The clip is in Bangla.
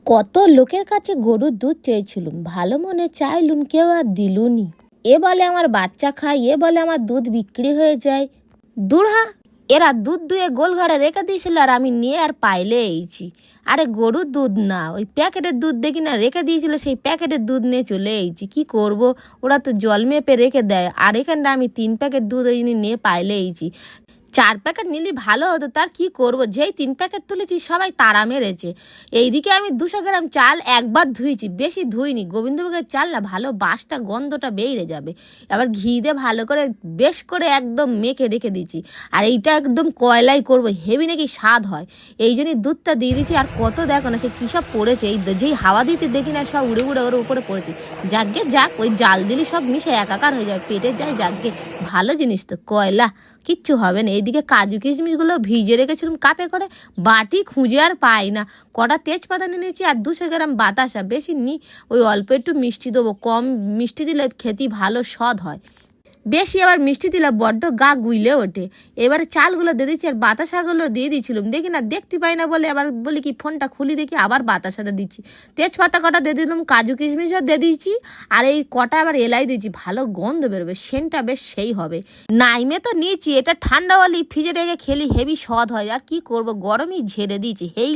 কত লোকের কাছে গরুর দুধ চেয়েছিলুম, ভালো মনে চাইলুম, কেউ আর দিলুনি। এ বলে আমার বাচ্চা খায়, এ বলে আমার দুধ বিক্রি হয়ে যায়। দূরহা, এরা দুধ দুয়ে গোল ঘরে রেখে দিয়েছিল আর আমি নিয়ে আর পাইলে এইছি। আরে গরুর দুধ না, ওই প্যাকেটের দুধ দেখি না রেখে দিয়েছিল, সেই প্যাকেটের দুধ নিয়ে চলে এইছি। কি করব, ওরা তো জল মেপে রেখে দেয়, আর এখানটা আমি 3 প্যাকেট দুধ ওই নিয়ে পাইলে এইছি। 4 প্যাকেট নিলে ভালো হতো, তার কি করব, যেই 3 প্যাকেট তুলেছি সবাই তাড়া মেরেছে। এইদিকে আমি 200 গ্রাম চাল একবার ধুইছি, বেশি ধুইনি। গোবিন্দভোগের চাল না, ভালো বাসটা গন্ধটা বেরিয়ে যাবে। আবার ঘি দিয়ে ভালো করে বেশ করে একদম মেখে রেখে দিয়েছি। আর এইটা একদম কয়লাই করব, হেভি নাকি স্বাদ হয়, এই জন্যই দুধটা দিয়ে দিচ্ছি। আর কত দেখো না সে কী সব পড়েছে, এই যেই হাওয়া দিতে দেখি না সব উড়ে উড়ে ওর উপরে পড়েছে। যাকগে যাক, ওই জাল দিলে সব মিশে একাকার হয়ে যায়, পেটে যায়। যাকগে, ভালো জিনিস তো, কয়লা, কিচ্ছু হবে না। এইদিকে কাজু কিশমিশগুলো ভিজে রেখেছিলাম কাপে করে, বাটি খুঁজে আর পাই না। কটা তেজপাতা নিয়ে নিয়েছি আর 200 গ্রাম বাতাসা, বেশি নি। ওই অল্প একটু মিষ্টি দেবো, কম মিষ্টি দিলে খেতে ভালো স্বাদ হয়, বেশি আবার মিষ্টি দিলে বড্ড গা গুইলে ওঠে। এবারে চালগুলো দিয়ে দিচ্ছি আর বাতাসাগুলো দিয়ে দিয়েছিলাম, দেখি না দেখতে পাই না বলে আবার বলি কি ফোনটা খুলি দেখি, আবার বাতাসাটা দিচ্ছি। তেজপাতা কটা দিয়ে দিলাম, কাজু কিশমিশও দিয়ে দিয়েছি, আর এই কটা আবার এলাই দিয়েছি, ভালো গন্ধ বেরোবে, সেন্টটা বেশ সেই হবে। নাইমে তো নিয়েছি, এটা ঠান্ডা হলেই ফ্রিজে রেখে খেলি হেভি স্বাদ হয়। আর কি করব, গরমই ঝেড়ে দিয়েছি। হেই